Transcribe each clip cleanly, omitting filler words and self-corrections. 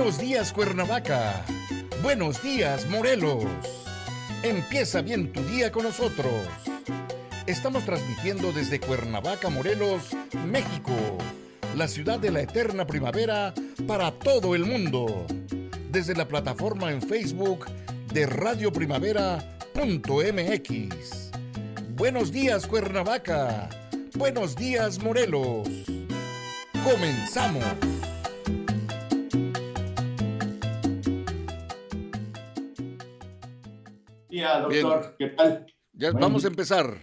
Buenos días, Cuernavaca. Buenos días, Morelos. Empieza bien tu día con nosotros. Estamos transmitiendo desde Cuernavaca, Morelos, México, la ciudad de la eterna primavera para todo el mundo. Desde la plataforma en Facebook de radioprimavera.mx. Buenos días, Cuernavaca. Buenos días, Morelos. ¡Comenzamos! Doctor, bien. ¿Qué tal? Ya vamos a empezar.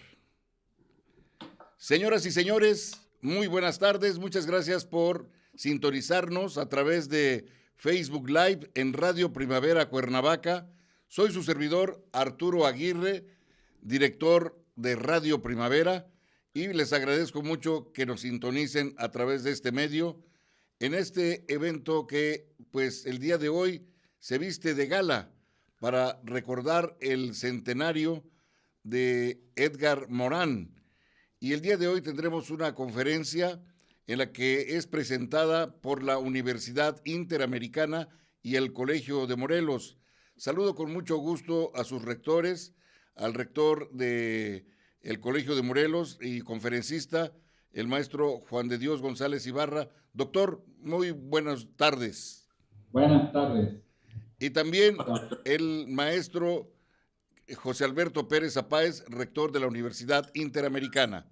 Señoras y señores, muy buenas tardes. Muchas gracias por sintonizarnos a través de Facebook Live en Radio Primavera Cuernavaca. Soy su servidor Arturo Aguirre, director de Radio Primavera, y les agradezco mucho que nos sintonicen a través de este medio en este evento que, pues, el día de hoy se viste de gala para recordar el centenario de Edgar Morán. Y el día de hoy tendremos una conferencia en la que es presentada por la Universidad Interamericana y el Colegio de Morelos. Saludo con mucho gusto a sus rectores, al rector del Colegio de Morelos y conferencista, el maestro Juan de Dios González Ibarra. Doctor, muy buenas tardes. Buenas tardes. Y también el maestro José Alberto Pérez Apáez, rector de la Universidad Interamericana.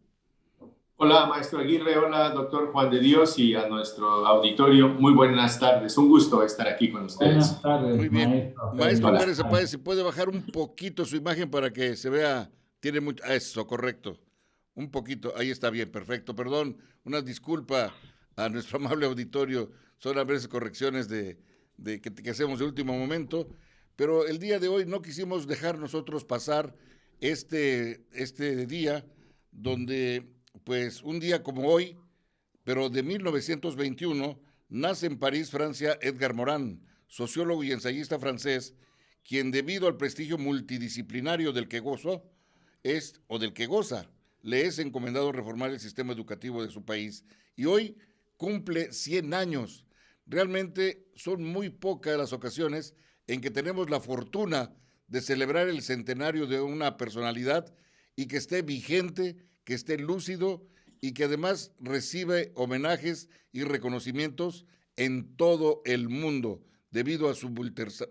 Hola, maestro Aguirre. Hola, doctor Juan de Dios, y a nuestro auditorio, muy buenas tardes. Un gusto estar aquí con ustedes. Buenas tardes. Muy bien. Maestro Hola. Pérez Apáez, ¿se puede bajar un poquito su imagen para que se vea? Tiene mucho. Eso, correcto. Un poquito. Ahí está bien, perfecto. Perdón, una disculpa a nuestro amable auditorio. Son a veces correcciones que hacemos de último momento, pero el día de hoy no quisimos dejar nosotros pasar este día donde, pues, un día como hoy, pero de 1921, nace en París, Francia, Edgar Morán, sociólogo y ensayista francés, quien, debido al prestigio multidisciplinario del que goza, le es encomendado reformar el sistema educativo de su país, y hoy cumple 100 años. Realmente son muy pocas las ocasiones en que tenemos la fortuna de celebrar el centenario de una personalidad y que esté vigente, que esté lúcido y que además recibe homenajes y reconocimientos en todo el mundo debido a su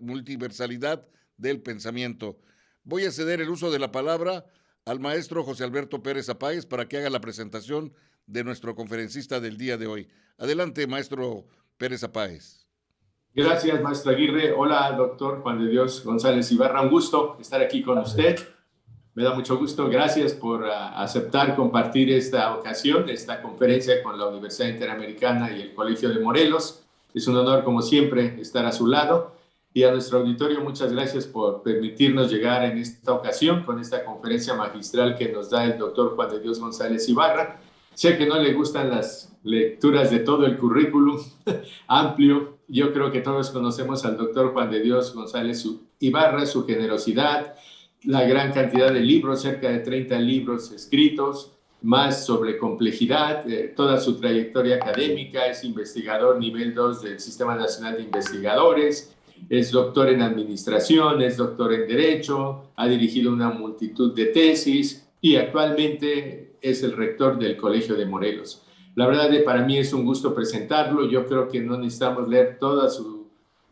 multiversalidad del pensamiento. Voy a ceder el uso de la palabra al maestro José Alberto Pérez Apáez para que haga la presentación de nuestro conferencista del día de hoy. Adelante, maestro Pérez Apáez. Gracias, maestro Aguirre. Hola, doctor Juan de Dios González Ibarra. Un gusto estar aquí con usted. Me da mucho gusto. Gracias por aceptar compartir esta ocasión, esta conferencia con la Universidad Interamericana y el Colegio de Morelos. Es un honor, como siempre, estar a su lado. Y a nuestro auditorio, muchas gracias por permitirnos llegar en esta ocasión con esta conferencia magistral que nos da el doctor Juan de Dios González Ibarra. Sé que no le gustan las lecturas de todo el currículum amplio. Yo creo que todos conocemos al doctor Juan de Dios González Ibarra, su generosidad, la gran cantidad de libros, cerca de 30 libros escritos, más sobre complejidad, toda su trayectoria académica. Es investigador nivel 2 del Sistema Nacional de Investigadores, es doctor en Administración, es doctor en Derecho, ha dirigido una multitud de tesis y actualmente es el rector del Colegio de Morelos. La verdad, para mí es un gusto presentarlo. Yo creo que no necesitamos leer toda su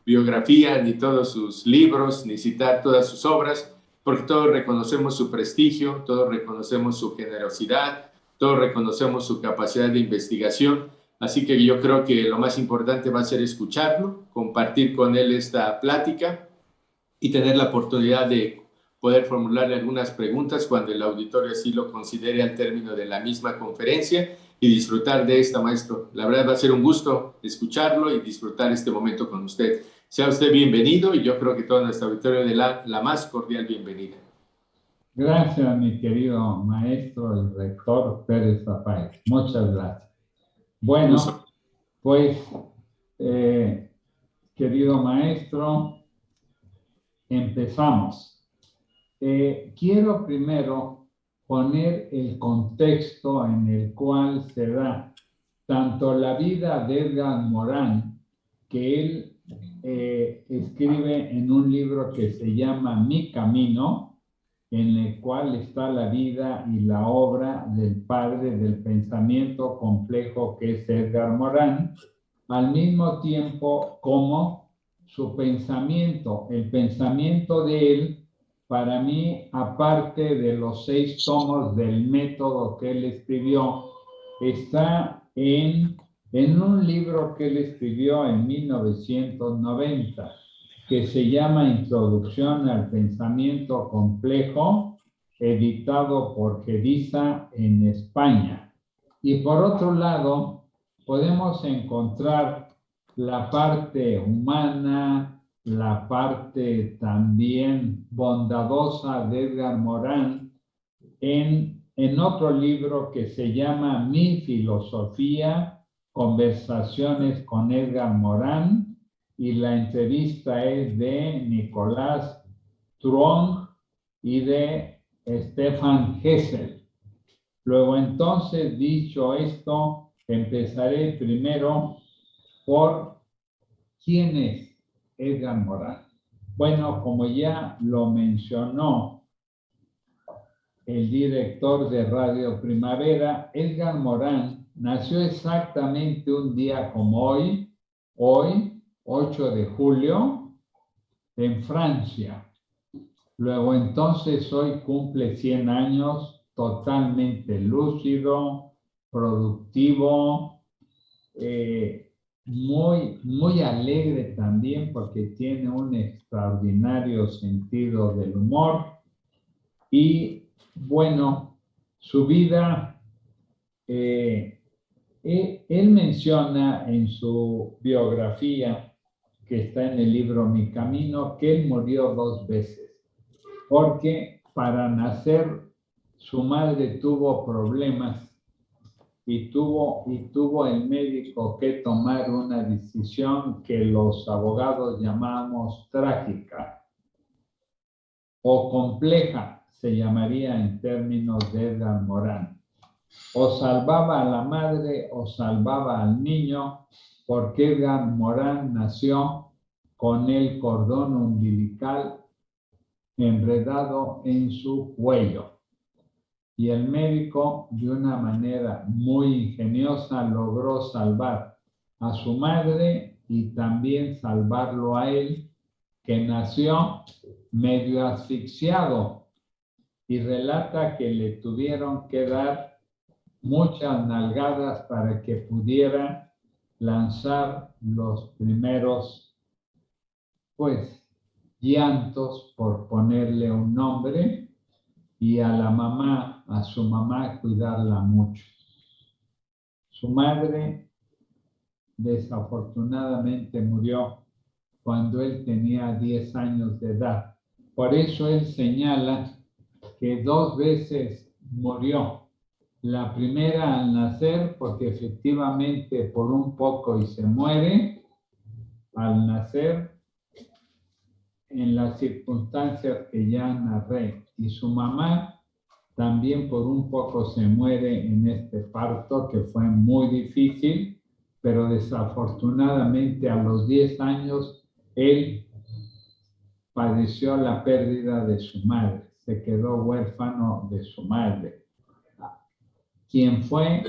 biografía, ni todos sus libros, ni citar todas sus obras, porque todos reconocemos su prestigio, todos reconocemos su generosidad, todos reconocemos su capacidad de investigación. Así que yo creo que lo más importante va a ser escucharlo, compartir con él esta plática y tener la oportunidad de poder formularle algunas preguntas cuando el auditorio así lo considere al término de la misma conferencia y disfrutar de esta, maestro. La verdad va a ser un gusto escucharlo y disfrutar este momento con usted. Sea usted bienvenido y yo creo que todo nuestro auditorio de la más cordial bienvenida. Gracias, mi querido maestro, el rector Pérez Apáez. Muchas gracias. Bueno, pues, querido maestro, empezamos. Quiero primero poner el contexto en el cual se da tanto la vida de Edgar Morán, que él escribe en un libro que se llama Mi Camino, en el cual está la vida y la obra del padre del pensamiento complejo que es Edgar Morin, al mismo tiempo como su pensamiento, el pensamiento de él, para mí, aparte de los 6 tomos del método que él escribió, está en un libro que él escribió en 1990, que se llama Introducción al Pensamiento Complejo, editado por Gediza en España. Y por otro lado, podemos encontrar la parte humana, la parte también bondadosa de Edgar Morin en otro libro que se llama Mi Filosofía, Conversaciones con Edgar Morin, y la entrevista es de Nicolás Truong y de Stefan Hessel. Luego entonces, dicho esto, empezaré primero por quién es Edgar Morin. Bueno, como ya lo mencionó el director de Radio Primavera, Edgar Morin nació exactamente un día como hoy, 8 de julio, en Francia. Luego entonces hoy cumple 100 años, totalmente lúcido, productivo, muy alegre también porque tiene un extraordinario sentido del humor. Y bueno, su vida, él menciona en su biografía, que está en el libro Mi Camino, que él murió 2 veces, porque para nacer su madre tuvo problemas y tuvo el médico que tomar una decisión que los abogados llamamos trágica o compleja, se llamaría en términos de Edgar Morin. O salvaba a la madre o salvaba al niño, porque Edgar Morin nació con el cordón umbilical enredado en su cuello. Y el médico, de una manera muy ingeniosa, logró salvar a su madre y también salvarlo a él, que nació medio asfixiado, y relata que le tuvieron que dar muchas nalgadas para que pudiera lanzar los primeros, pues, llantos, por ponerle un nombre, y a su mamá, cuidarla mucho. Su madre desafortunadamente murió cuando él tenía 10 años de edad. Por eso él señala que 2 veces murió. La primera al nacer, porque efectivamente por un poco y se muere al nacer, en las circunstancias que ya narré. Y su mamá también por un poco se muere en este parto, que fue muy difícil, pero desafortunadamente a los 10 años él padeció la pérdida de su madre, se quedó huérfano de su madre, quien fue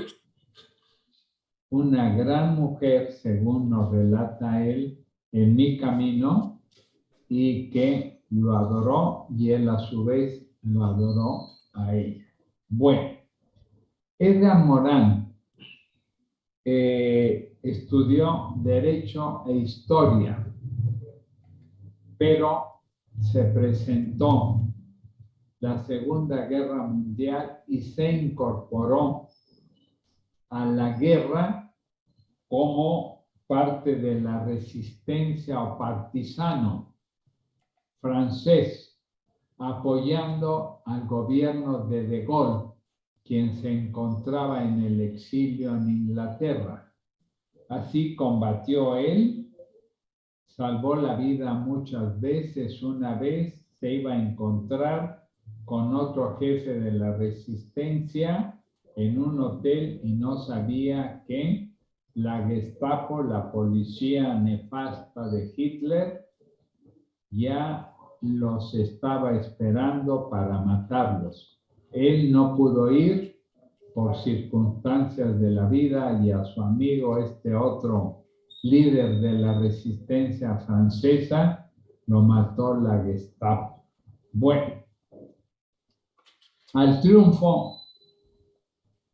una gran mujer, según nos relata él, en Mi Camino, y que lo adoró y él a su vez lo adoró a ella. Bueno, Edgar Morin estudió Derecho e Historia, pero se presentó la Segunda Guerra Mundial y se incorporó a la guerra como parte de la resistencia o partisano francés, apoyando al gobierno de Gaulle, quien se encontraba en el exilio en Inglaterra. Así combatió él, salvó la vida muchas veces. Una vez se iba a encontrar con otro jefe de la resistencia en un hotel y no sabía que la Gestapo, la policía nefasta de Hitler, ya los estaba esperando para matarlos. Él no pudo ir por circunstancias de la vida y a su amigo, este otro líder de la resistencia francesa, lo mató la Gestapo. Bueno, al triunfo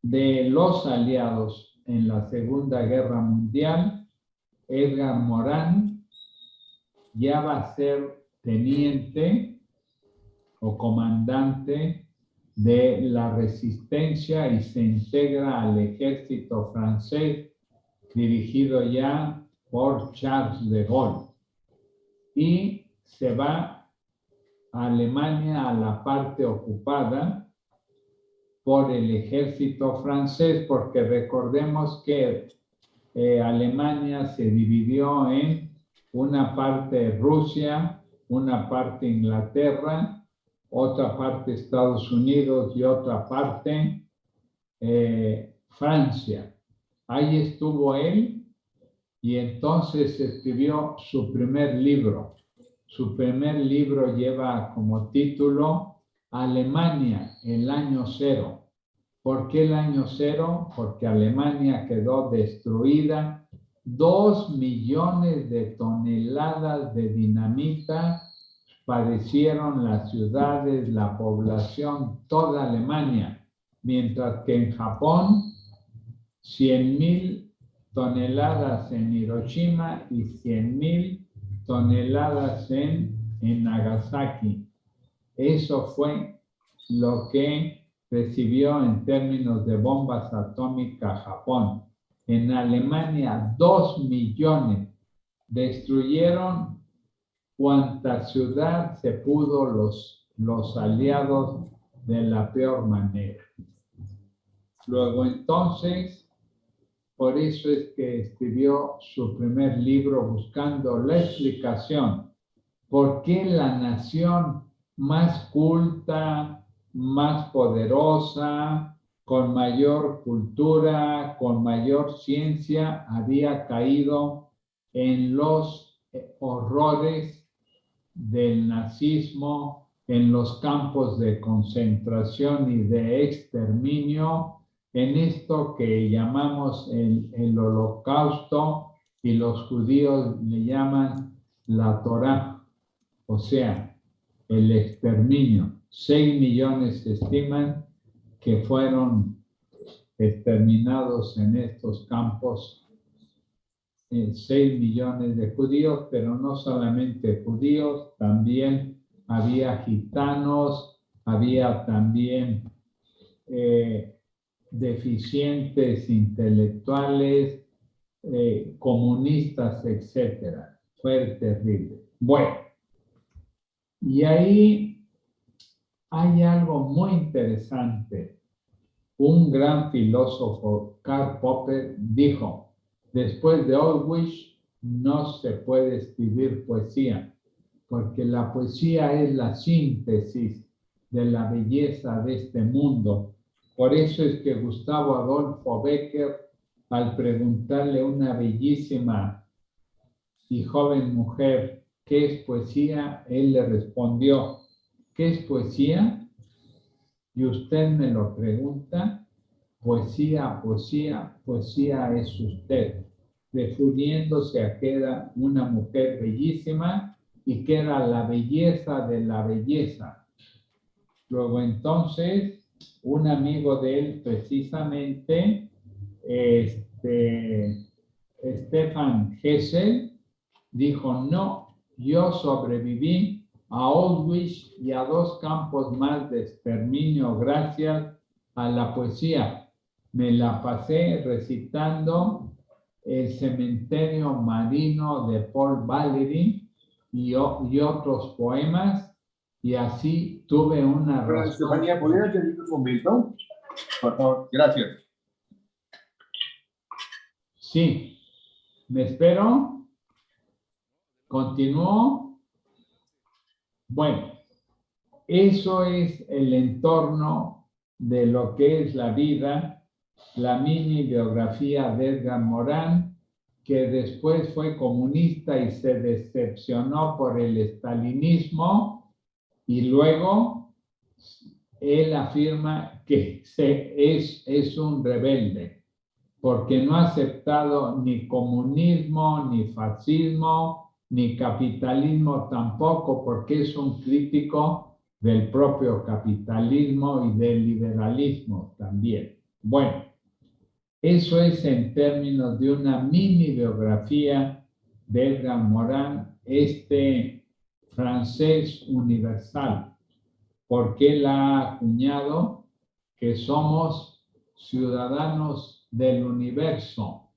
de los aliados en la Segunda Guerra Mundial, Edgar Morán ya va a ser teniente o comandante de la resistencia y se integra al ejército francés dirigido ya por Charles de Gaulle y se va a Alemania, a la parte ocupada por el ejército francés, porque recordemos que Alemania se dividió en una parte Rusia, una parte Inglaterra, otra parte Estados Unidos y otra parte Francia. Ahí estuvo él y entonces escribió su primer libro. Su primer libro lleva como título Alemania, el año cero. ¿Por qué el año cero? Porque Alemania quedó destruida. 2 millones de toneladas de dinamita padecieron las ciudades, la población, toda Alemania, mientras que en Japón 100,000 toneladas en Hiroshima y 100,000 toneladas en Nagasaki. Eso fue lo que recibió en términos de bombas atómicas Japón. En Alemania 2 millones destruyeron cuanta ciudad se pudo los aliados de la peor manera. Luego entonces, por eso es que escribió su primer libro buscando la explicación por qué la nación más culta, más poderosa, con mayor cultura, con mayor ciencia, había caído en los horrores del nazismo, en los campos de concentración y de exterminio, en esto que llamamos el holocausto y los judíos le llaman la Torá, o sea, el exterminio. 6 millones se estiman que fueron exterminados en estos campos. 6 millones de judíos, pero no solamente judíos, también había gitanos, había también deficientes intelectuales, comunistas, etcétera. Fue terrible. Bueno, y ahí hay algo muy interesante. Un gran filósofo, Karl Popper, dijo: después de Auschwitz no se puede escribir poesía, porque la poesía es la síntesis de la belleza de este mundo. Por eso es que Gustavo Adolfo Bécquer, al preguntarle a una bellísima y joven mujer qué es poesía, él le respondió: ¿qué es poesía? Y usted me lo pregunta. Poesía, poesía, poesía es usted, refiriéndose a que era una mujer bellísima y que era la belleza de la belleza. Luego entonces, un amigo de él, precisamente, Stefan Hessel, dijo: no, yo sobreviví a Auschwitz y a 2 campos más de exterminio gracias a la poesía. Me la pasé recitando El cementerio marino de Paul Valéry y otros poemas, y así tuve una razón. Estefanía, ¿podrías pedir un momento? Por favor, gracias. Sí, ¿me espero? ¿Continúo? Bueno, eso es el entorno de lo que es la vida la mini biografía de Edgar Morin, que después fue comunista y se decepcionó por el estalinismo, y luego él afirma que es un rebelde, porque no ha aceptado ni comunismo, ni fascismo, ni capitalismo tampoco, porque es un crítico del propio capitalismo y del liberalismo también. Bueno, eso es en términos de una mini biografía de Edgar Morin, este francés universal, porque él ha acuñado que somos ciudadanos del universo.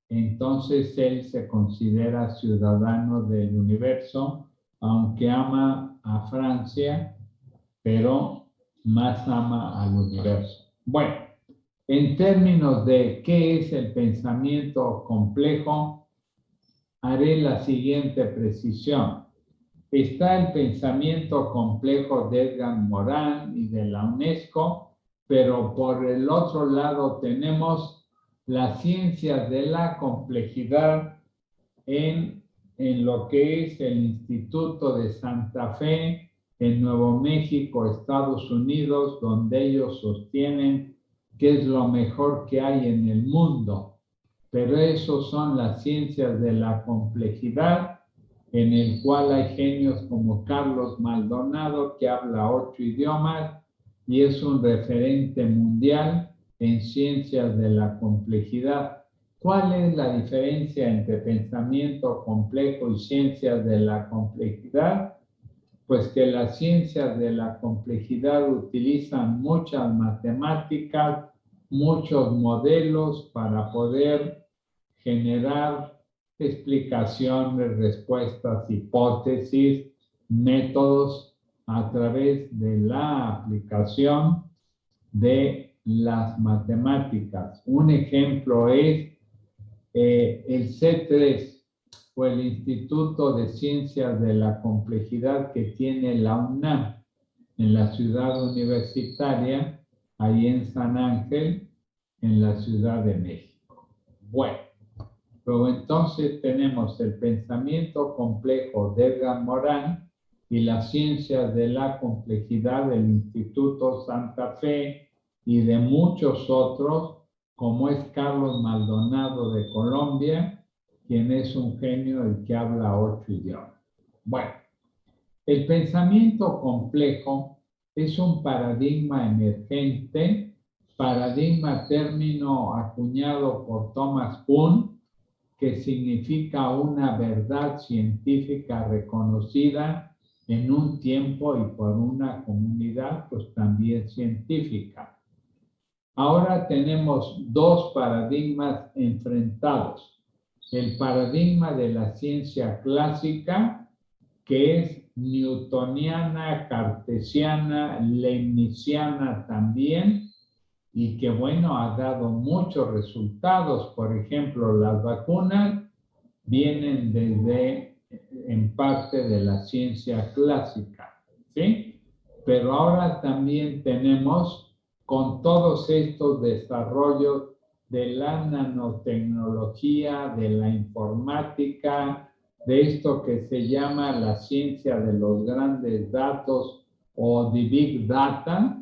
Entonces él se considera ciudadano del universo, aunque ama a Francia, pero más ama al universo. Bueno, en términos de qué es el pensamiento complejo, haré la siguiente precisión. Está el pensamiento complejo de Edgar Morin y de la UNESCO, pero por el otro lado tenemos las ciencias de la complejidad en lo que es el Instituto de Santa Fe en Nuevo México, Estados Unidos, donde ellos sostienen que es lo mejor que hay en el mundo. Pero esos son las ciencias de la complejidad, en el cual hay genios como Carlos Maldonado, que habla 8 idiomas y es un referente mundial en ciencias de la complejidad. ¿Cuál es la diferencia entre pensamiento complejo y ciencias de la complejidad? Pues que las ciencias de la complejidad utilizan muchas matemáticas, muchos modelos para poder generar explicaciones, respuestas, hipótesis, métodos a través de la aplicación de las matemáticas. Un ejemplo es el C3 o el Instituto de Ciencias de la Complejidad que tiene la UNAM en la ciudad universitaria, ahí en San Ángel, en la Ciudad de México. Bueno, luego entonces tenemos el pensamiento complejo de Edgar Morin y las ciencias de la complejidad del Instituto Santa Fe y de muchos otros, como es Carlos Maldonado de Colombia, quien es un genio el que habla 8 idiomas. Bueno, el pensamiento complejo es un paradigma emergente, paradigma término acuñado por Thomas Kuhn, que significa una verdad científica reconocida en un tiempo y por una comunidad, pues también científica. Ahora tenemos dos paradigmas enfrentados. El paradigma de la ciencia clásica, que es newtoniana, cartesiana, leibniziana también, y que, bueno, ha dado muchos resultados. Por ejemplo, las vacunas vienen en parte de la ciencia clásica, ¿sí? Pero ahora también tenemos, con todos estos desarrollos de la nanotecnología, de la informática, de esto que se llama la ciencia de los grandes datos o the big data,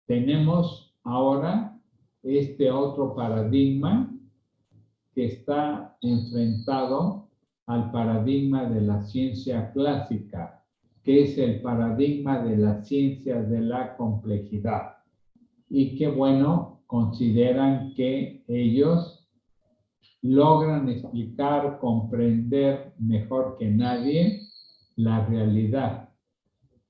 tenemos ahora este otro paradigma que está enfrentado al paradigma de la ciencia clásica, que es el paradigma de las ciencias de la complejidad. Y que, bueno, consideran que ellos logran explicar, comprender mejor que nadie la realidad.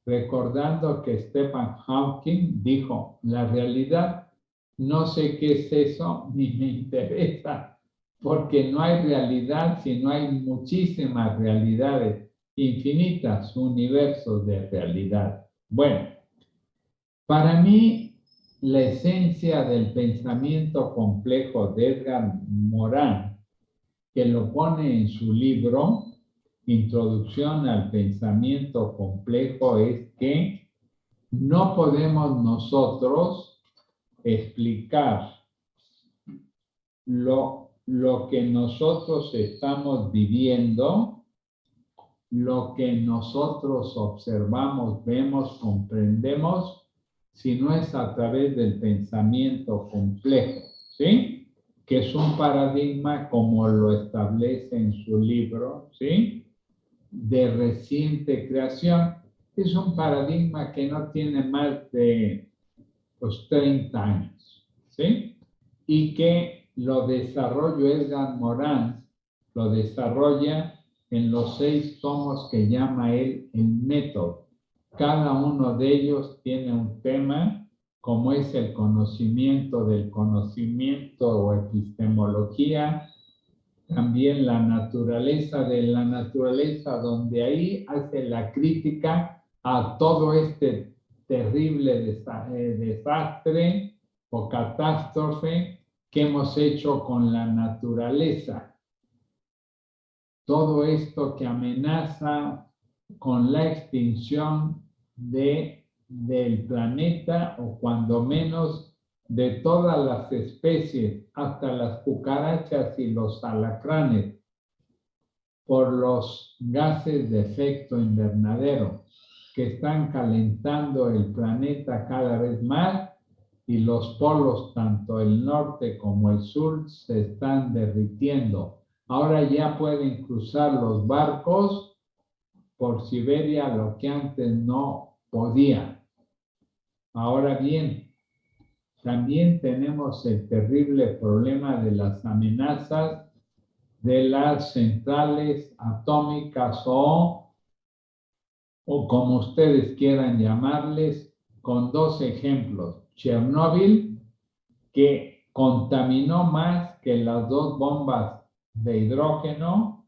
Recordando que Stephen Hawking dijo, la realidad, no sé qué es eso, ni me interesa, porque no hay realidad, sino hay muchísimas realidades, infinitas universos de realidad. Bueno, para mí, la esencia del pensamiento complejo de Edgar Morin, que lo pone en su libro, Introducción al Pensamiento Complejo, es que no podemos nosotros explicar lo que nosotros estamos viviendo, lo que nosotros observamos, vemos, comprendemos, si no es a través del pensamiento complejo, ¿sí? Que es un paradigma, como lo establece en su libro, ¿sí? De reciente creación. Es un paradigma que no tiene más de 30 años, ¿sí? Y que lo desarrolló Edgar Morin, lo desarrolla en los 6 tomos que llama él el método. Cada uno de ellos tiene un tema, como es el conocimiento del conocimiento o epistemología, también la naturaleza de la naturaleza, donde ahí hace la crítica a todo este terrible desastre o catástrofe que hemos hecho con la naturaleza. Todo esto que amenaza con la extinción del planeta, o cuando menos de todas las especies, hasta las cucarachas y los alacranes, por los gases de efecto invernadero que están calentando el planeta cada vez más, y los polos, tanto el norte como el sur, se están derritiendo. Ahora ya pueden cruzar los barcos por Siberia, lo que antes no podía. Ahora bien, también tenemos el terrible problema de las amenazas de las centrales atómicas o como ustedes quieran llamarles, con 2 ejemplos. Chernóbil, que contaminó más que las 2 bombas de hidrógeno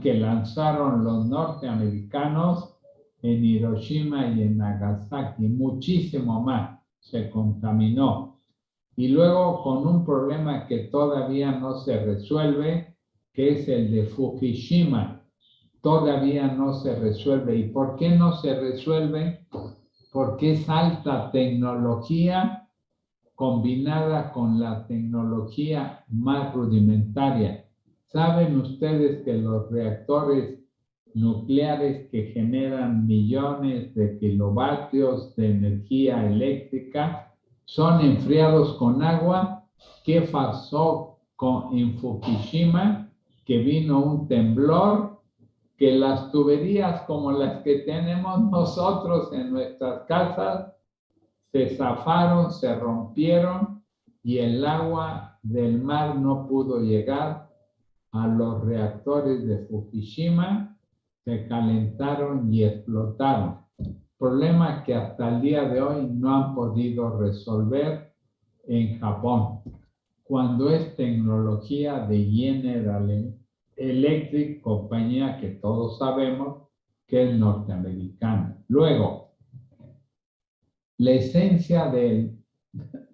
que lanzaron los norteamericanos en Hiroshima y en Nagasaki, muchísimo más se contaminó. Y luego con un problema que todavía no se resuelve, que es el de Fukushima. Todavía no se resuelve. ¿Y por qué no se resuelve? Porque es alta tecnología combinada con la tecnología más rudimentaria. ¿Saben ustedes que los reactores nucleares que generan millones de kilovatios de energía eléctrica son enfriados con agua? ¿Qué pasó en Fukushima? Que vino un temblor, que las tuberías como las que tenemos nosotros en nuestras casas se zafaron, se rompieron, y el agua del mar no pudo llegar a los reactores de Fukushima, se calentaron y explotaron. Problema que hasta el día de hoy no han podido resolver en Japón, cuando es tecnología de General Electric, compañía que todos sabemos que es norteamericana. Luego, la esencia del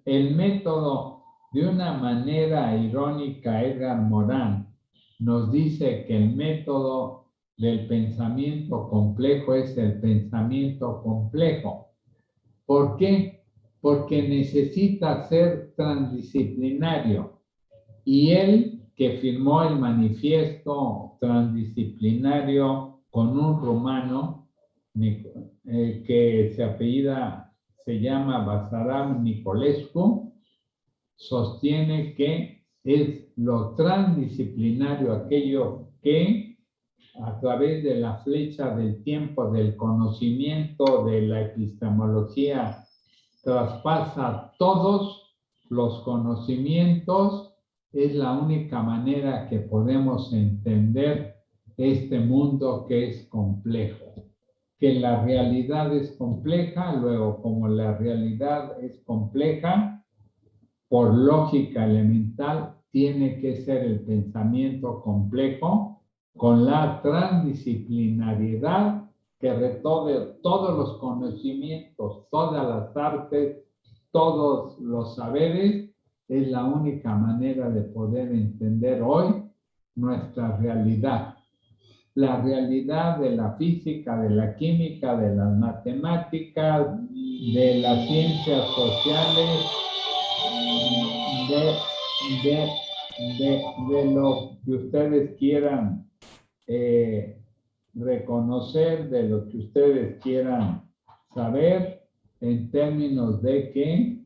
método, de una manera irónica, Edgar Morin nos dice que el método del pensamiento complejo es el pensamiento complejo. ¿Por qué? Porque necesita ser transdisciplinario. Y él, que firmó el manifiesto transdisciplinario con un rumano que se llama Basarab Nicolescu, sostiene que es lo transdisciplinario aquello que, a través de la flecha del tiempo, del conocimiento, de la epistemología, traspasa todos los conocimientos. Es la única manera que podemos entender este mundo que es complejo. Que la realidad es compleja, luego como la realidad es compleja, por lógica elemental, tiene que ser el pensamiento complejo con la transdisciplinariedad que retome todos los conocimientos, todas las artes, todos los saberes. Es la única manera de poder entender hoy nuestra realidad. La realidad de la física, de la química, de las matemáticas, de las ciencias sociales, de lo que ustedes quieran reconocer, de lo que ustedes quieran saber, en términos de que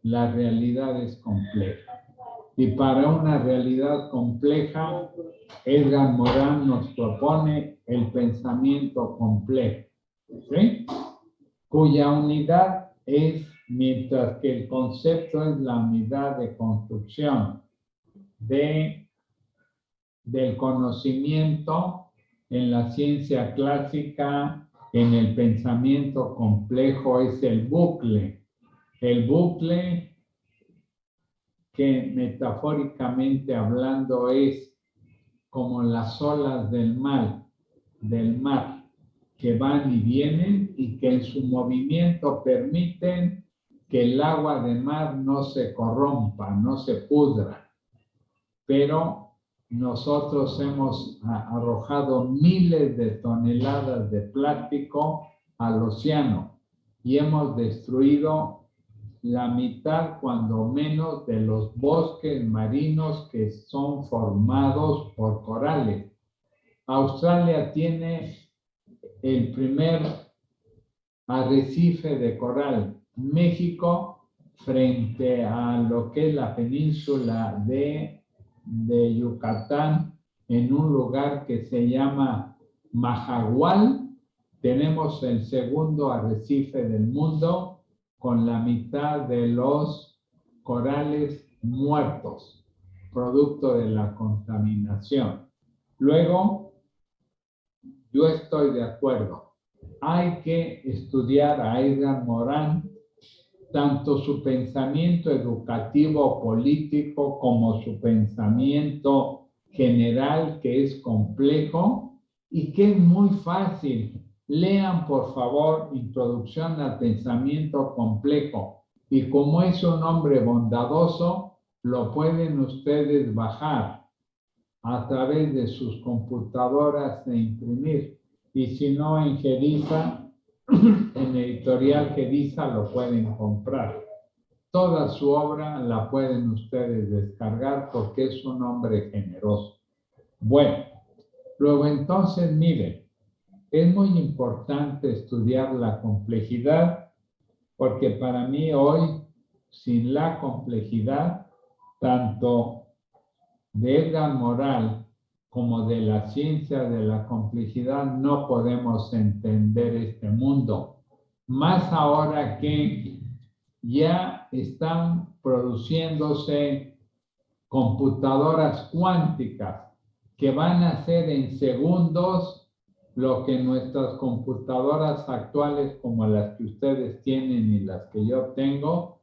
la realidad es compleja. Y para una realidad compleja, Edgar Morin nos propone el pensamiento complejo, ¿sí? Cuya unidad es, mientras que el concepto es la unidad de construcción del conocimiento en la ciencia clásica, en el pensamiento complejo es el bucle que metafóricamente hablando es como las olas del mar, que van y vienen y que en su movimiento permiten que el agua de mar no se corrompa, no se pudra. Pero nosotros hemos arrojado miles de toneladas de plástico al océano y hemos destruido la mitad, cuando menos, de los bosques marinos que son formados por corales. Australia tiene el primer arrecife de coral. México, frente a lo que es la península de Yucatán, en un lugar que se llama Mahahual, tenemos el segundo arrecife del mundo, con la mitad de los corales muertos, producto de la contaminación. Luego, yo estoy de acuerdo. Hay que estudiar a Edgar Morin, tanto su pensamiento educativo político como su pensamiento general, que es complejo y que es muy fácil. Lean, por favor, Introducción al Pensamiento Complejo. Y como es un hombre bondadoso, lo pueden ustedes bajar a través de sus computadoras e imprimir. Y si no, en Gediza, en Editorial Gediza lo pueden comprar. Toda su obra la pueden ustedes descargar porque es un hombre generoso. Bueno, luego entonces, miren, es muy importante estudiar la complejidad porque para mí hoy, sin la complejidad, tanto de Edgar Morin como de la ciencia de la complejidad, no podemos entender este mundo. Más ahora que ya están produciéndose computadoras cuánticas que van a hacer en segundos lo que nuestras computadoras actuales, como las que ustedes tienen y las que yo tengo,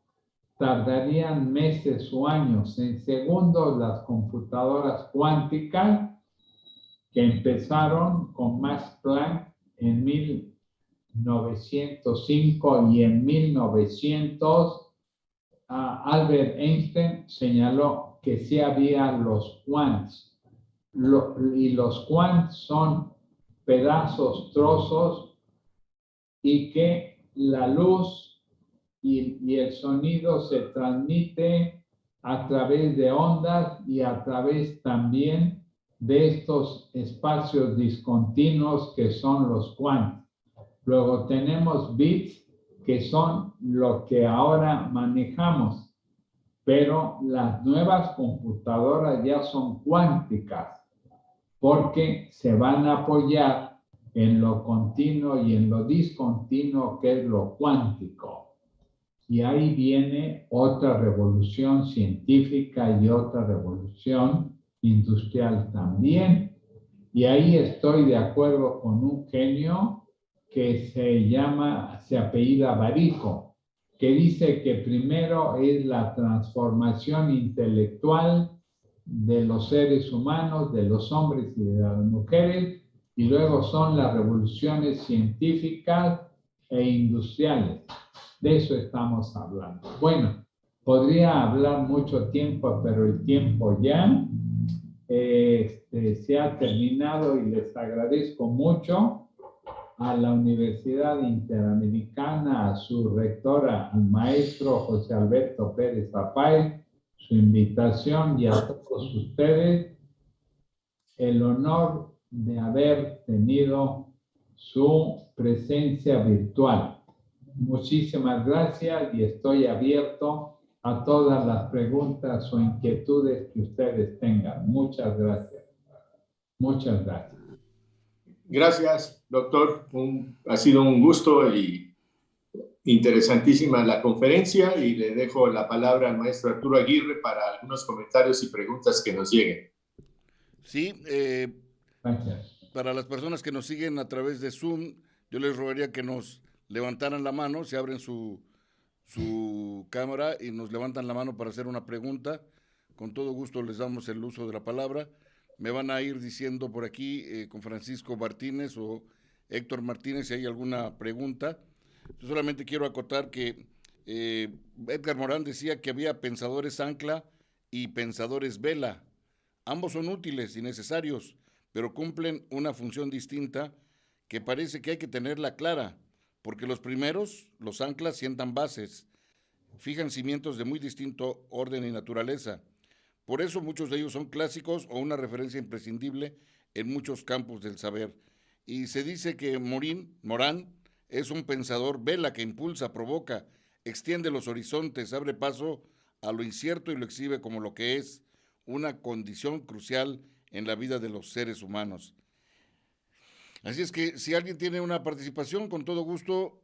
tardarían meses o años. En segundos, las computadoras cuánticas que empezaron con Max Planck en 1905 y en 1900 Albert Einstein señaló que sí había los quants. Y los quants son pedazos, trozos, y que la luz y el sonido se transmite a través de ondas y a través también de estos espacios discontinuos que son los quants. Luego tenemos bits, que son lo que ahora manejamos, pero las nuevas computadoras ya son cuánticas porque se van a apoyar en lo continuo y en lo discontinuo, que es lo cuántico. Y ahí viene otra revolución científica y otra revolución industrial también. Y ahí estoy de acuerdo con un genio que se apellida Barico, que dice que primero es la transformación intelectual de los seres humanos, de los hombres y de las mujeres, y luego son las revoluciones científicas e industriales. De eso estamos hablando. Bueno, podría hablar mucho tiempo, pero el tiempo ya se ha terminado y les agradezco mucho a la Universidad Interamericana, a su rectora, al maestro José Alberto Pérez Zapay, su invitación y a todos ustedes el honor de haber tenido su presencia virtual. Muchísimas gracias y estoy abierto a todas las preguntas o inquietudes que ustedes tengan. Muchas gracias. Muchas gracias. Gracias, doctor. Ha sido un gusto y interesantísima la conferencia y le dejo la palabra al maestro Arturo Aguirre para algunos comentarios y preguntas que nos lleguen. Sí, Gracias. para las personas que nos siguen a través de Zoom, yo les rogaría que nos levantaran la mano, se abren su cámara y nos levantan la mano para hacer una pregunta. Con todo gusto les damos el uso de la palabra. Me van a ir diciendo por aquí con Francisco Martínez o Héctor Martínez si hay alguna pregunta. Yo solamente quiero acotar que Edgar Morán decía que había pensadores ancla y pensadores vela. Ambos son útiles y necesarios, pero cumplen una función distinta que parece que hay que tenerla clara, porque los primeros, los anclas, sientan bases, fijan cimientos de muy distinto orden y naturaleza. Por eso muchos de ellos son clásicos o una referencia imprescindible en muchos campos del saber. Y se dice que Morán es un pensador vela que impulsa, provoca, extiende los horizontes, abre paso a lo incierto y lo exhibe como lo que es una condición crucial en la vida de los seres humanos. Así es que si alguien tiene una participación, con todo gusto,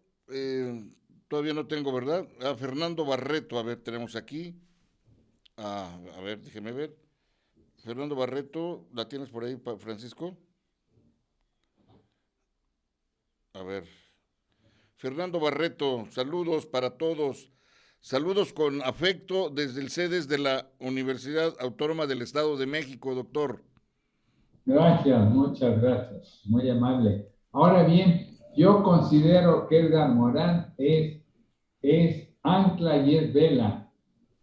todavía no tengo, ¿verdad? A Fernando Barreto, a ver, tenemos aquí. A ver, déjeme ver. Fernando Barreto, ¿la tienes por ahí, Francisco? A ver. Fernando Barreto, saludos para todos. Saludos con afecto desde el sedes de la Universidad Autónoma del Estado de México, doctor. Gracias, muchas gracias. Muy amable. Ahora bien, yo considero que Edgar Morán es ancla y es vela,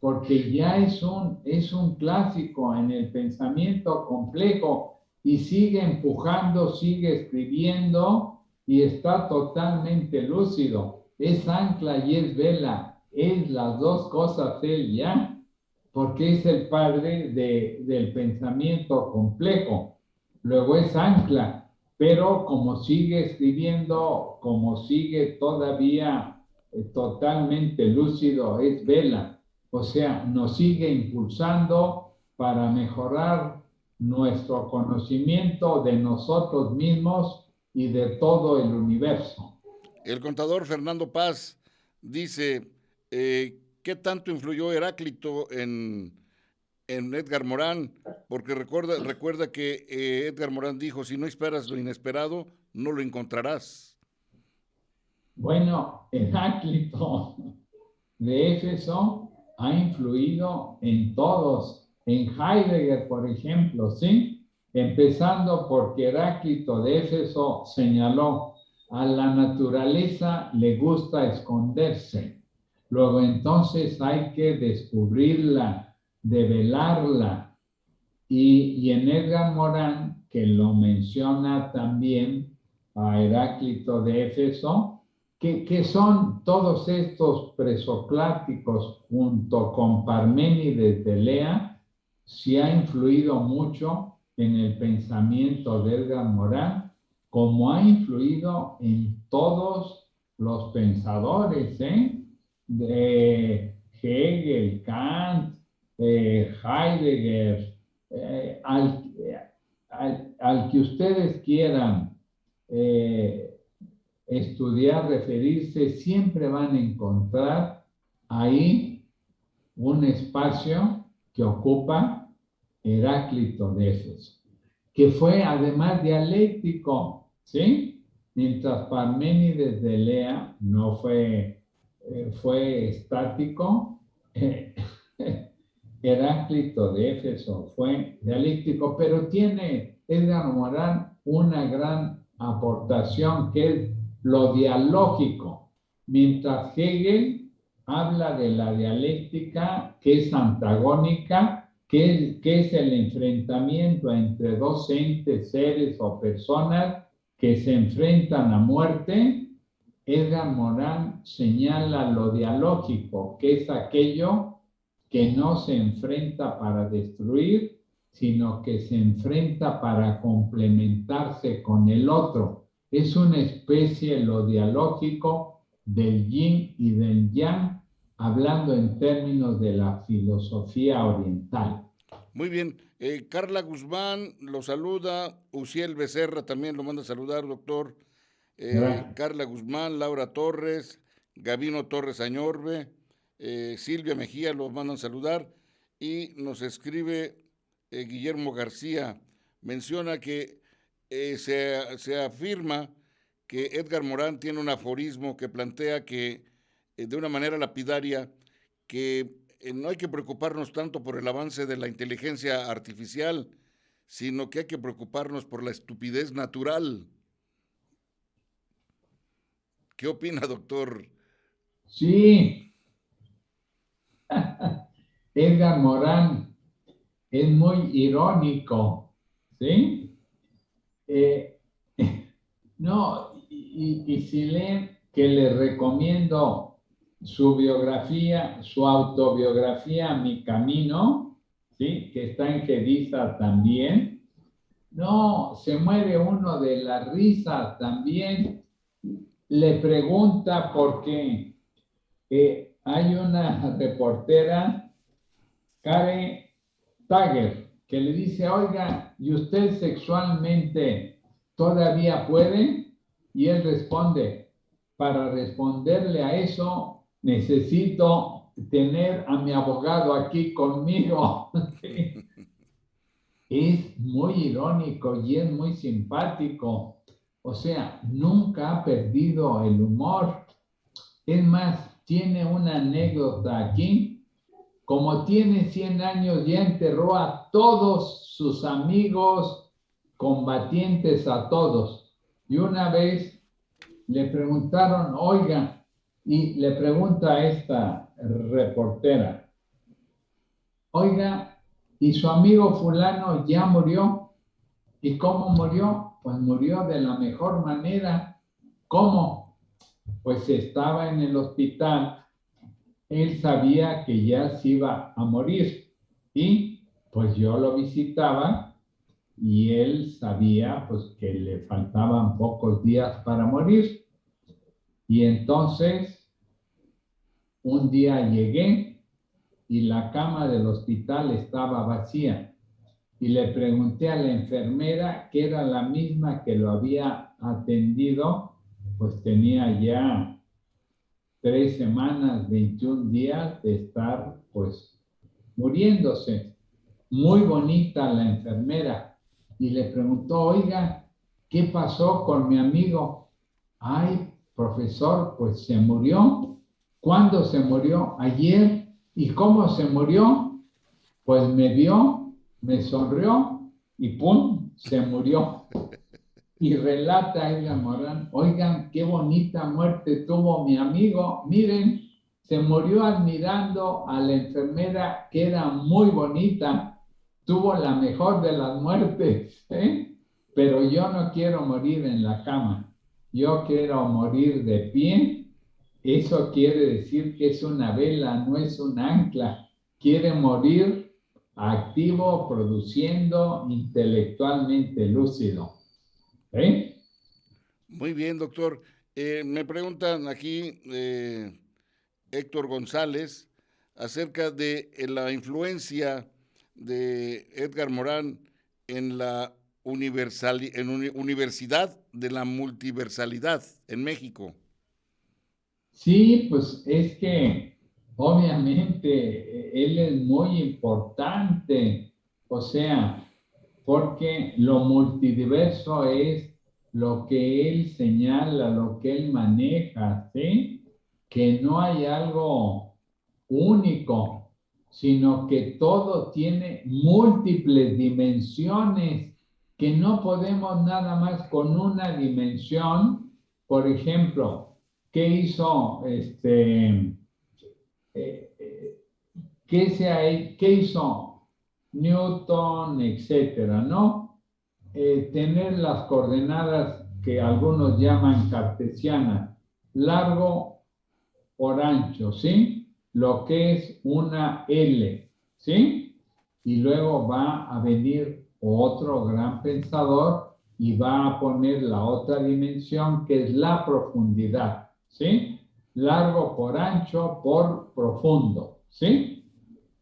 porque ya es un clásico en el pensamiento complejo y sigue empujando, sigue escribiendo y está totalmente lúcido. Es ancla y es vela, es las dos cosas él ya, porque es el padre del pensamiento complejo. Luego es ancla, pero como sigue escribiendo, como sigue todavía totalmente lúcido, es vela. O sea, nos sigue impulsando para mejorar nuestro conocimiento de nosotros mismos y de todo el universo. El contador Fernando Paz dice, ¿qué tanto influyó Heráclito en Edgar Morán? Porque recuerda que Edgar Morán dijo, si no esperas lo inesperado, no lo encontrarás. Bueno, Heráclito de Éfeso ha influido en todos, en Heidegger, por ejemplo, ¿sí? Empezando porque Heráclito de Éfeso señaló, a la naturaleza le gusta esconderse. Luego entonces hay que descubrirla, develarla. Y en Edgar Morán, que lo menciona también a Heráclito de Éfeso, que son todos estos presocráticos junto con Parménides de Elea, sí ha influido mucho en el pensamiento de Edgar Morán, como ha influido en todos los pensadores, de Hegel, Kant, Heidegger, al que ustedes quieran estudiar, referirse, siempre van a encontrar ahí un espacio que ocupa Heráclito de Éfeso, que fue además dialéctico, ¿sí? Mientras Parménides de Elea no fue estático, Heráclito de Éfeso fue dialéctico, pero tiene Edgar Morán una gran aportación que es lo dialógico, mientras Hegel habla de la dialéctica que es antagónica, que es el enfrentamiento entre dos entes, seres o personas que se enfrentan a muerte, Edgar Morin señala lo dialógico, que es aquello que no se enfrenta para destruir, sino que se enfrenta para complementarse con el otro. Es una especie, lo dialógico, del yin y del yang, hablando en términos de la filosofía oriental. Muy bien. Carla Guzmán lo saluda. Uciel Becerra también lo manda a saludar, doctor. Carla Guzmán, Laura Torres, Gabino Torres Añorbe, Silvia Mejía los mandan a saludar. Y nos escribe Guillermo García. Menciona que se afirma que Edgar Morin tiene un aforismo que plantea que, de una manera lapidaria, que no hay que preocuparnos tanto por el avance de la inteligencia artificial, sino que hay que preocuparnos por la estupidez natural. ¿Qué opina, doctor? Sí, Edgar Morin es muy irónico, ¿sí? No, y si leen, que les recomiendo su biografía, su autobiografía, Mi Camino, ¿sí? Que está en Gediza también. No, se muere uno de la risa también. Le pregunta por qué. Hay una reportera, Karen Tager, que le dice, oiga, ¿y usted sexualmente todavía puede? Y él responde, para responderle a eso, necesito tener a mi abogado aquí conmigo. Es muy irónico y es muy simpático. O sea, nunca ha perdido el humor. Es más, tiene una anécdota aquí. Como tiene 100 años, ya enterró a todos sus amigos combatientes, a todos. Y una vez le preguntaron, oiga, y le pregunta a esta reportera, oiga, ¿y su amigo fulano ya murió? ¿Y cómo murió? Pues murió de la mejor manera. ¿Cómo? Pues estaba en el hospital. Él sabía que ya se iba a morir y pues yo lo visitaba y él sabía pues que le faltaban pocos días para morir. Y entonces un día llegué y la cama del hospital estaba vacía y le pregunté a la enfermera, que era la misma que lo había atendido, pues tenía ya 3 semanas, 21 días de estar pues muriéndose. Muy bonita la enfermera. Y le preguntó, oiga, ¿qué pasó con mi amigo? Ay, profesor, pues se murió. ¿Cuándo se murió? Ayer. ¿Y cómo se murió? Pues me vio, me sonrió y ¡pum! Se murió. Y relata Edgar Morin, oigan, qué bonita muerte tuvo mi amigo. Miren, se murió admirando a la enfermera, que era muy bonita. Tuvo la mejor de las muertes, ¿eh? Pero yo no quiero morir en la cama. Yo quiero morir de pie. Eso quiere decir que es una vela, no es un ancla. Quiere morir activo, produciendo, intelectualmente lúcido. ¿Eh? Muy bien, doctor. Me preguntan aquí Héctor González acerca de la influencia de Edgar Morin en la Universidad de la Multiversalidad en México. Sí, pues es que obviamente él es muy importante, o sea, porque lo multidiverso es lo que él señala, lo que él maneja, ¿sí? Que no hay algo único, sino que todo tiene múltiples dimensiones, que no podemos nada más con una dimensión. Por ejemplo, ¿qué hizo qué hizo Newton, etcétera, ¿no? Tener las coordenadas que algunos llaman cartesiana, largo por ancho, ¿sí? Lo que es una L, ¿sí? Y luego va a venir otro gran pensador y va a poner la otra dimensión que es la profundidad, ¿sí? Largo por ancho por profundo, ¿sí?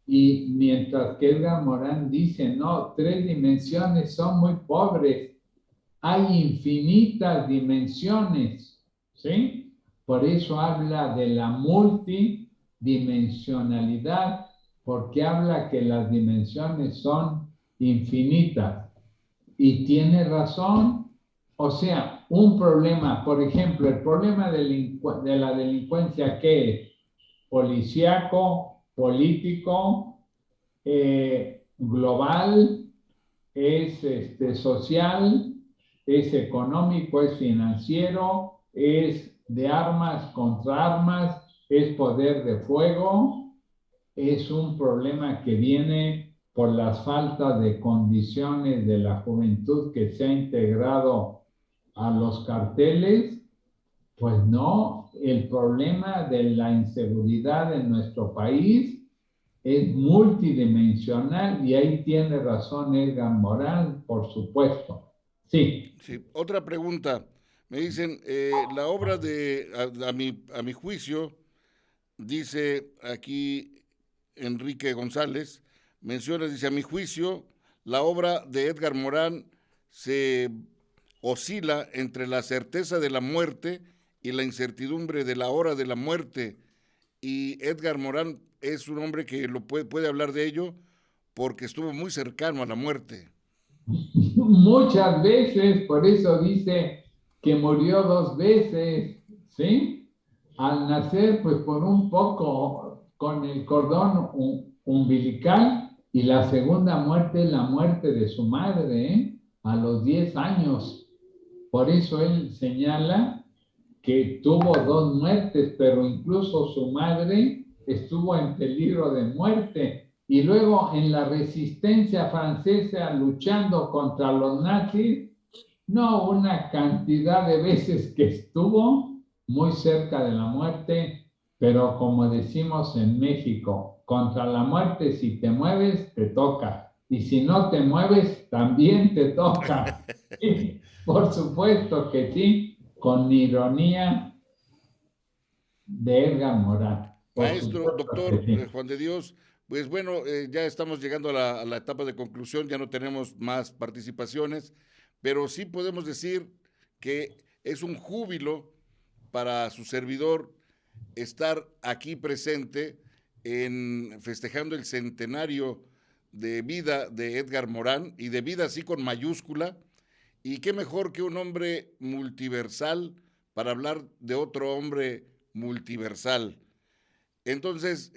Y mientras que Edgar Morán dice, no, 3 dimensiones son muy pobres, hay infinitas dimensiones, ¿sí? Por eso habla de la multidimensionalidad, porque habla que las dimensiones son infinitas. Y tiene razón. O sea, un problema, por ejemplo, el problema de la delincuencia, ¿qué es? Policíaco, político, global, es social, es económico, es financiero, es de armas contra armas, es poder de fuego, es un problema que viene por las faltas de condiciones de la juventud que se ha integrado a los carteles. Pues no, el problema de la inseguridad en nuestro país es multidimensional y ahí tiene razón Edgar Morán, por supuesto. Sí. Sí. Otra pregunta. Me dicen, la obra a mi juicio, dice aquí Enrique González, menciona, dice, a mi juicio, la obra de Edgar Morán se oscila entre la certeza de la muerte y la incertidumbre de la hora de la muerte. Y Edgar Morán es un hombre que puede hablar de ello porque estuvo muy cercano a la muerte. Muchas veces, por eso dice que murió 2 veces, ¿sí? Al nacer, pues por un poco con el cordón umbilical, y la segunda muerte es la muerte de su madre, ¿eh? A los 10 años. Por eso él señala que tuvo 2 muertes, pero incluso su madre estuvo en peligro de muerte. Y luego en la resistencia francesa luchando contra los nazis, no, una cantidad de veces que estuvo muy cerca de la muerte, pero como decimos en México, contra la muerte si te mueves, te toca. Y si no te mueves, también te toca. Sí, por supuesto que sí, con ironía de Edgar Morán. Por Maestro, supuesto que doctor sí. Juan de Dios, pues bueno, ya estamos llegando a la etapa de conclusión, ya no tenemos más participaciones, pero sí podemos decir que es un júbilo para su servidor estar aquí presente en festejando el centenario de vida de Edgar Morán y de vida así con mayúscula. Y qué mejor que un hombre multiversal para hablar de otro hombre multiversal. Entonces,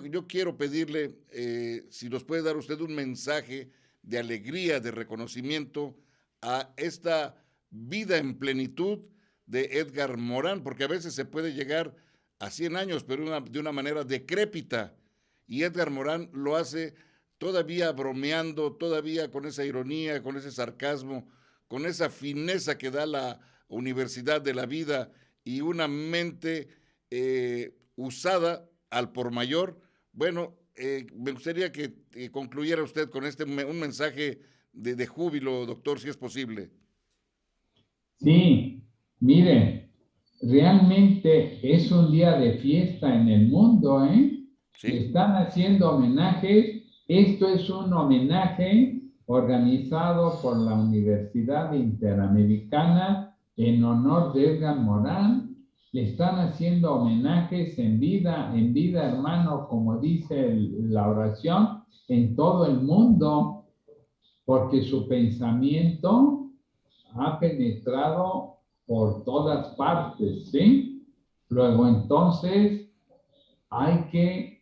yo quiero pedirle si nos puede dar usted un mensaje de alegría, de reconocimiento a esta vida en plenitud de Edgar Morán, porque a veces se puede llegar a 100 años, pero de una manera decrépita. Y Edgar Morán lo hace todavía bromeando, todavía con esa ironía, con ese sarcasmo, con esa fineza que da la universidad de la vida y una mente usada al por mayor. Bueno, me gustaría que concluyera usted con un mensaje de júbilo, doctor, si es posible. Sí, miren, realmente es un día de fiesta en el mundo, ¿eh? Le ¿Sí? están haciendo homenajes. Esto es un homenaje organizado por la Universidad Interamericana en honor de Edgar Morán. Le están haciendo homenajes en vida, hermano, como dice la oración, en todo el mundo, porque su pensamiento ha penetrado por todas partes, ¿sí? Luego entonces hay que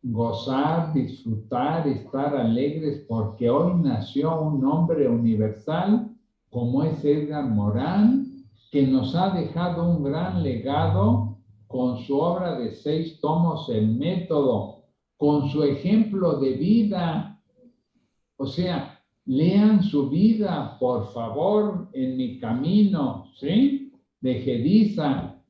gozar, disfrutar, estar alegres, porque hoy nació un hombre universal como es Edgar Morán, que nos ha dejado un gran legado con su obra de 6 tomos, El Método, con su ejemplo de vida. O sea, lean su vida, por favor, En mi camino, ¿sí? De Gediza.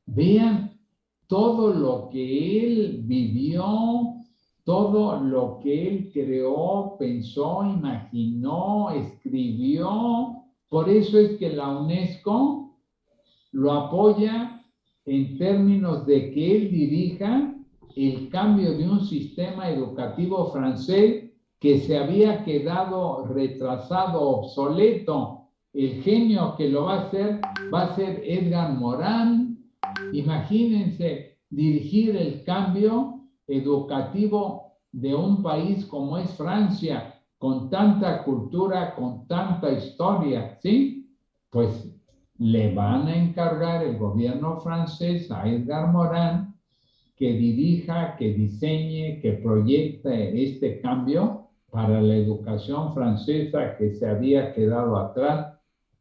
Vean todo lo que él vivió, todo lo que él creó, pensó, imaginó, escribió. Por eso es que la UNESCO lo apoya en términos de que él dirija el cambio de un sistema educativo francés que se había quedado retrasado, obsoleto. El genio que lo va a ser Edgar Morin. Imagínense dirigir el cambio educativo de un país como es Francia, con tanta cultura, con tanta historia, ¿sí? Pues le van a encargar el gobierno francés a Edgar Morin que dirija, que diseñe, que proyecte este cambio para la educación francesa que se había quedado atrás.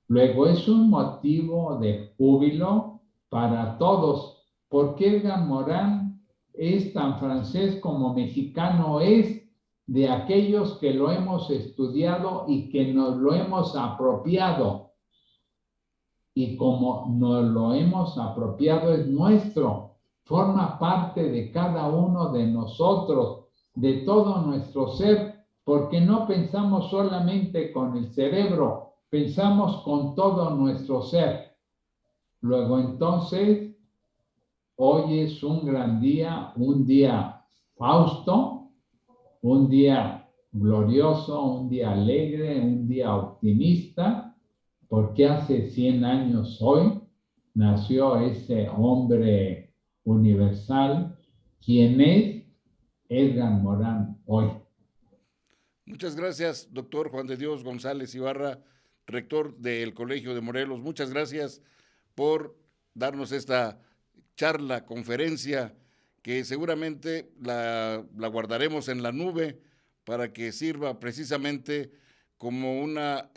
Luego es un motivo de júbilo para todos, porque Edgar Morin es tan francés como mexicano es, de aquellos que lo hemos estudiado y que nos lo hemos apropiado. Y como nos lo hemos apropiado es nuestro, forma parte de cada uno de nosotros, de todo nuestro ser, porque no pensamos solamente con el cerebro, pensamos con todo nuestro ser. Luego entonces, hoy es un gran día, un día fausto, un día glorioso, un día alegre, un día optimista, porque hace 100 años hoy nació ese hombre universal, quien es Edgar Morin hoy. Muchas gracias, doctor Juan de Dios González Ibarra, rector del Colegio de Morelos. Muchas gracias por darnos esta charla, conferencia, que seguramente la guardaremos en la nube para que sirva precisamente como una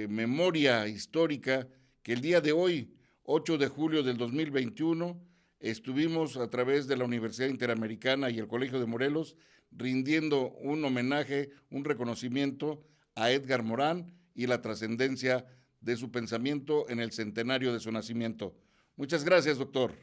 memoria histórica que el día de hoy, 8 de julio del 2021, estuvimos a través de la Universidad Interamericana y el Colegio de Morelos rindiendo un homenaje, un reconocimiento a Edgar Morin y la trascendencia de su pensamiento en el centenario de su nacimiento. Muchas gracias, doctor.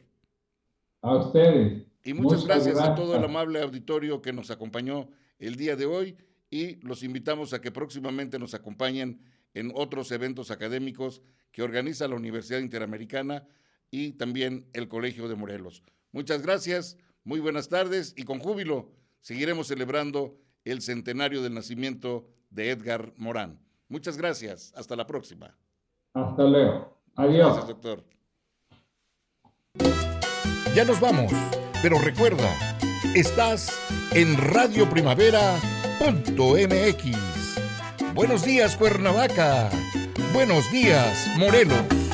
A ustedes. Y muchas gracias a todo el amable auditorio que nos acompañó el día de hoy y los invitamos a que próximamente nos acompañen en otros eventos académicos que organiza la Universidad Interamericana y también el Colegio de Morelos. Muchas gracias, muy buenas tardes y con júbilo seguiremos celebrando el centenario del nacimiento de Edgar Morin. Muchas gracias, hasta la próxima. Hasta luego. Adiós. Gracias, doctor. Ya nos vamos, pero recuerda, estás en radioprimavera.mx. Buenos días, Cuernavaca. Buenos días, Morelos.